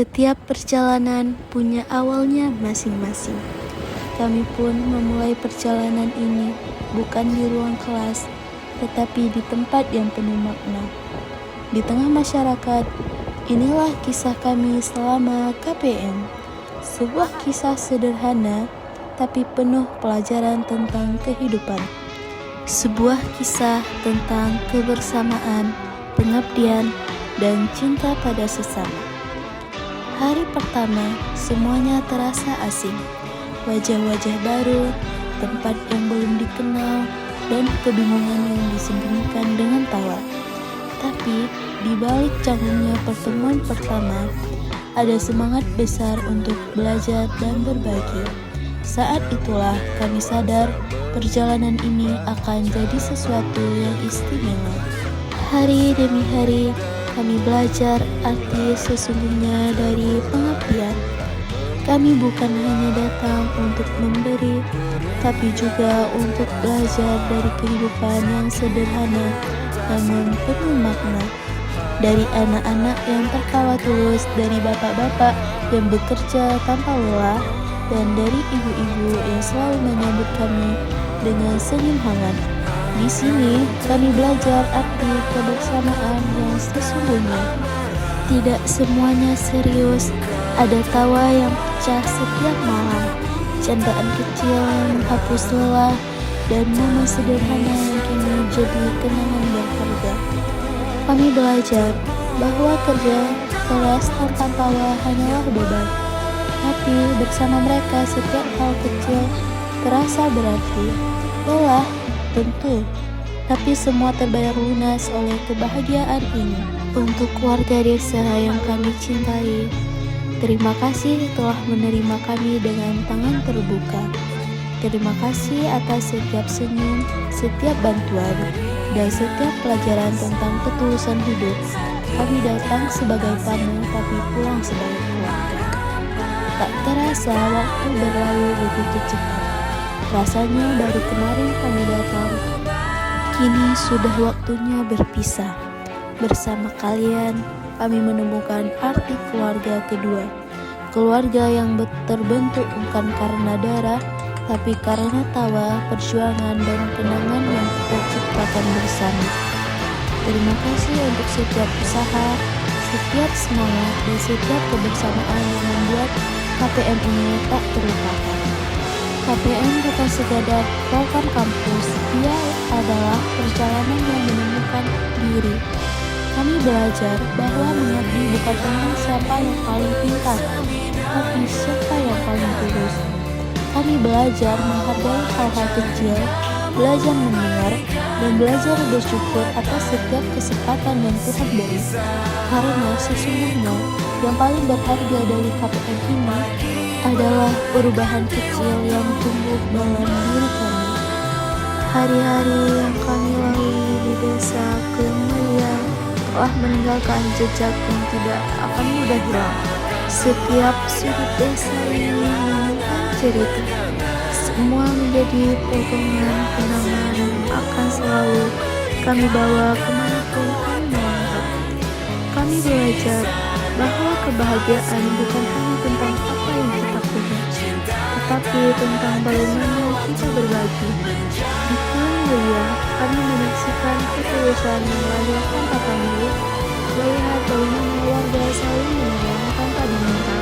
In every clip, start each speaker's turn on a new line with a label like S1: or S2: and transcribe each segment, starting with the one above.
S1: Setiap perjalanan punya awalnya masing-masing. Kami pun memulai perjalanan ini bukan di ruang kelas, tetapi di tempat yang penuh makna. Di tengah masyarakat, inilah kisah kami selama KPM. Sebuah kisah sederhana, tapi penuh pelajaran tentang kehidupan. Sebuah kisah tentang kebersamaan, pengabdian, dan cinta pada sesama. Hari pertama, semuanya terasa asing. Wajah-wajah baru, tempat yang belum dikenal, dan kebingungan yang disembunyikan dengan tawa. Tapi, di balik canggungnya pertemuan pertama, ada semangat besar untuk belajar dan berbagi. Saat itulah kami sadar perjalanan ini akan jadi sesuatu yang istimewa. Hari demi hari, kami belajar arti sesungguhnya dari pengabdian. Kami bukan hanya datang untuk memberi, tapi juga untuk belajar dari kehidupan yang sederhana namun penuh makna. Dari anak-anak yang tertawa tulus, dari bapak-bapak yang bekerja tanpa lelah, dan dari ibu-ibu yang selalu menyambut kami dengan senyum hangat. Di sini kami belajar arti kebersamaan yang sesungguhnya. Tidak semuanya serius, ada tawa yang pecah setiap malam, candaan kecil yang menghapus lelah, dan momen sederhana yang kini jadi kenangan berharga. Kami belajar bahwa kerja keras tanpa tawa hanyalah beban, tapi bersama mereka setiap hal kecil terasa berarti. Lelah, tentu, tapi semua terbayar lunas oleh kebahagiaan ini. Untuk warga desa yang kami cintai, terima kasih telah menerima kami dengan tangan terbuka. Terima kasih atas setiap senyum, setiap bantuan, dan setiap pelajaran tentang ketulusan hidup. Kami datang sebagai tamu, tapi pulang sebagai keluarga. Tak terasa waktu berlalu begitu cepat. Rasanya baru kemarin kami datang. Kini sudah waktunya berpisah. Bersama kalian, kami menemukan arti keluarga kedua. Keluarga yang terbentuk bukan karena darah, tapi karena tawa, perjuangan, dan kenangan yang kita ciptakan bersama. Terima kasih untuk setiap usaha, setiap semangat, dan setiap kebersamaan yang membuat KPM ini tak terlupakan. KPM bukan sekadar program kampus, dia adalah perjalanan yang menemukan diri. Kami belajar bahwa mengabdi bukan tentang siapa yang paling pintar, tapi siapa yang paling tulus. Kami belajar menghargai hal-hal kecil, belajar mendengar, dan belajar bersyukur atas setiap kesempatan yang Tuhan beri. Karena sesungguhnya yang paling berharga dari KPM ini adalah perubahan kecil yang tumbuh dalam diri kami. Hari-hari yang kami lalui di desa Kemulia telah meninggalkan jejak yang tidak akan mudah hilang. Setiap sudut desa ini menyimpan cerita. Semua menjadi potongan kenangan yang akan selalu kami bawa kemanapun kami melangkah. Kami belajar bahwa kebahagiaan bukan hanya tentang apa yang kita punya, tetapi tentang bagaimana kita berbagi. Di Kemulia, kami menyaksikan ketulusan yang melahirkan tanpa milik, melihat bagaimana warga saling menolong tanpa diminta,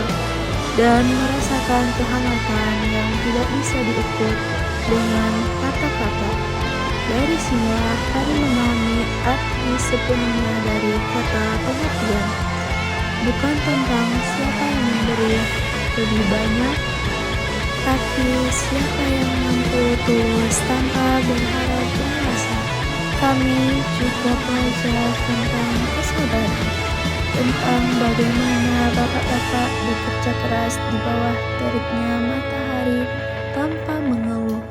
S1: dan merasakan kehangatan yang tidak bisa diukur dengan kata-kata. Dari sinilah kami memahami arti sepenuhnya dari kata pengabdian. Bukan tentang siapa yang memberi lebih banyak, tapi siapa yang mampu tulus tanpa berharap berasa. Kami juga belajar tentang kesabaran, tentang bagaimana bapak-bapak bekerja keras di bawah teriknya matahari tanpa mengeluh,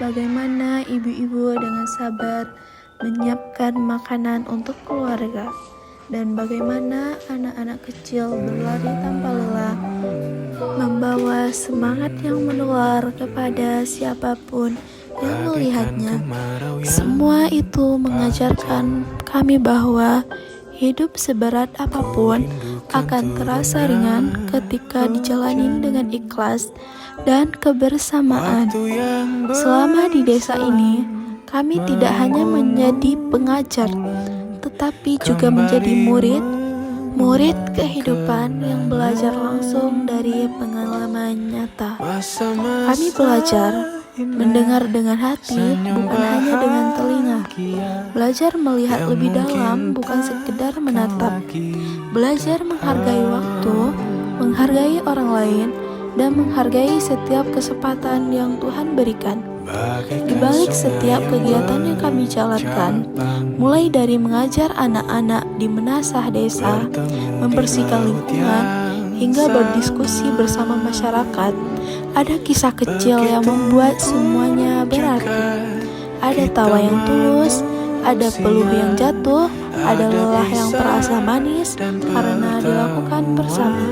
S1: bagaimana ibu-ibu dengan sabar menyiapkan makanan untuk keluarga, dan bagaimana anak-anak kecil berlari tanpa lelah, membawa semangat yang menular kepada siapapun yang melihatnya. Semua itu mengajarkan kami bahwa hidup seberat apapun akan terasa ringan ketika dijalanin dengan ikhlas dan kebersamaan. Selama di desa ini, kami tidak hanya menjadi pengajar, tetapi juga menjadi murid kehidupan yang belajar langsung dari pengalaman nyata. Kami belajar mendengar dengan hati, bukan hanya dengan telinga. Belajar melihat lebih dalam, bukan sekedar menatap. Belajar menghargai waktu, menghargai orang lain, dan menghargai setiap kesempatan yang Tuhan berikan. Di balik setiap kegiatan yang kami jalankan, mulai dari mengajar anak-anak di menasah desa, membersihkan lingkungan, hingga berdiskusi bersama masyarakat, ada kisah kecil yang membuat semuanya berarti. Ada tawa yang tulus, ada peluh yang jatuh, ada lelah yang terasa manis karena dilakukan bersama.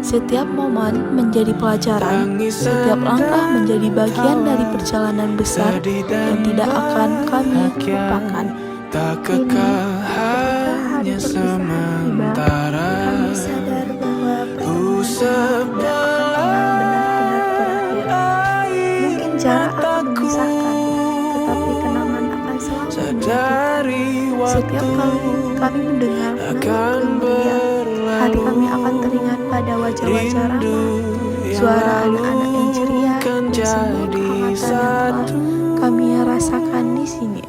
S1: Setiap momen menjadi pelajaran, setiap langkah menjadi bagian dari perjalanan besar yang tidak akan kami lupakan. Kini, ketika hari perpisahan tiba, kami sadar bahwa perjalanan tidak akan benar-benar berakhir. Mungkin jarak akan memisahkan, tetapi kenangan akan selalu menyatukan. Setiap kali kami mendengar nada kemeriah, hati kami akan teringat pada wajah-wajah ramah, suara anak-anak yang ceria, dan semua kehangatan yang telah kami rasakan di sini.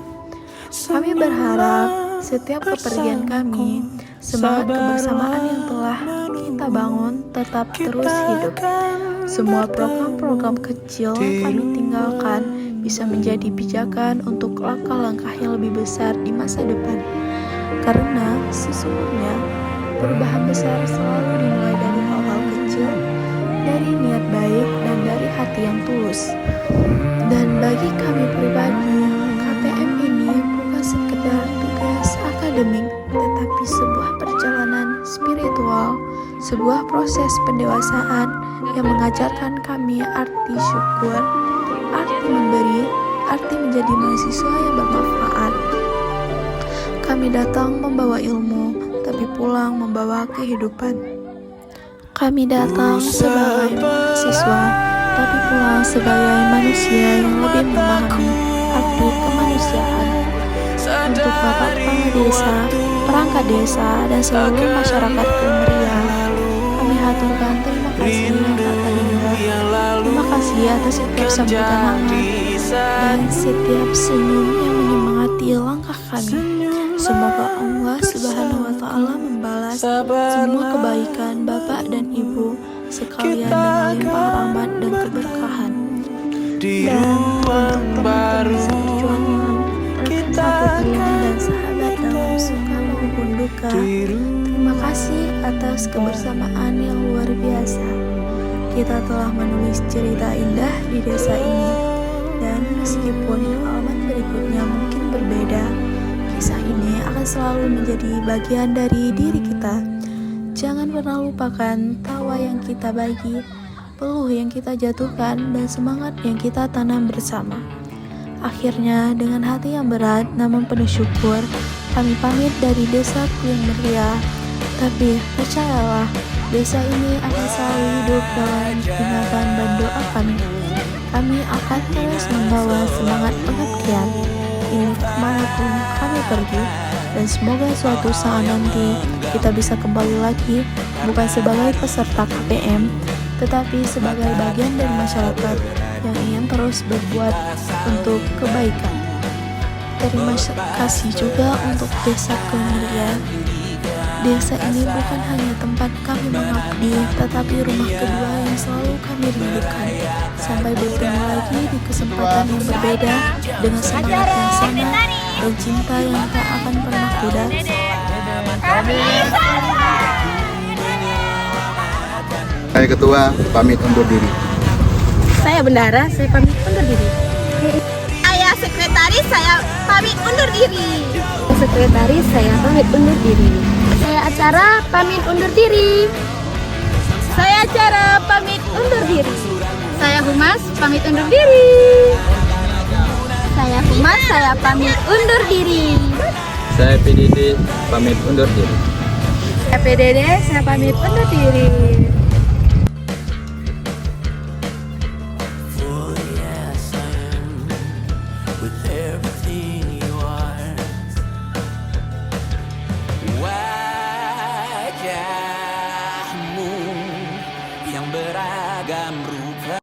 S1: Kami berharap setiap kepergian kami, semangat kebersamaan yang telah kita bangun tetap terus hidup. Semua program-program kecil yang kami tinggalkan bisa menjadi pijakan untuk langkah-langkah yang lebih besar di masa depan. Karena sesungguhnya perubahan besar selalu dimulai dari hal-hal kecil, dari niat baik dan dari hati yang tulus. Dan bagi kami pribadi, KPM ini bukan sekedar tugas akademik, tetapi sebuah perjalanan spiritual, sebuah proses pendewasaan yang mengajarkan kami arti syukur, arti memberi, arti menjadi mahasiswa yang bermanfaat. Kami datang membawa ilmu, tapi pulang membawa kehidupan. Kami datang sebagai mahasiswa, tapi pulang sebagai manusia yang lebih memahami arti kemanusiaan. Untuk Bapak Kepala Desa, perangkat desa, dan seluruh masyarakat Kemeriah, kami haturkan terima kasih yang tak terhingga. Terima kasih atas setiap sambutan hangat dan setiap senyum yang menyemangati langkah kami. Semoga Allah Subhanahu wa Ta'ala membalas semua kebaikan Bapak dan Ibu sekalian dengan limpah rahmat dan keberkahan. Dan untuk teman-teman seperjuangan, rekan satu dunia dan sahabat dalam suka maupun duka, terima kasih atas kebersamaan yang luar biasa. Kita telah menulis cerita indah di desa ini, dan meskipun pengalaman berikutnya mungkin berbeda, kisah ini akan selalu menjadi bagian dari diri kita. Jangan pernah lupakan tawa yang kita bagi, peluh yang kita jatuhkan, dan semangat yang kita tanam bersama. Akhirnya, dengan hati yang berat namun penuh syukur, kami pamit dari desa Kuyung Meriah. Tapi percayalah, desa ini akan selalu hidup dalam ingatan dan doa kami. Kami akan terus membawa semangat pengabdian ini kemanapun kami pergi, dan semoga suatu saat nanti kita bisa kembali lagi, bukan sebagai peserta KPM, tetapi sebagai bagian dari masyarakat yang ingin terus berbuat untuk kebaikan. Terima kasih juga untuk Desa Kemeriah. Desa ini bukan hanya tempat kami mengabdi, tetapi rumah kedua yang selalu kami rindukan. Sampai bertemu lagi di kesempatan yang berbeda, dengan semangat yang sama dan cinta yang tak akan pernah pudar.
S2: Saya ketua, pamit undur diri.
S3: Saya bendara, saya pamit undur diri. Saya sekretaris, saya pamit undur diri. Sekretaris, saya pamit undur diri. Saya acara, pamit undur diri. Saya acara, pamit undur diri. Saya humas, pamit undur diri. Saya humas, saya pamit undur diri.
S4: Saya PDD, pamit undur diri.
S3: PDD, saya pamit undur diri.
S4: For yes, I am with everything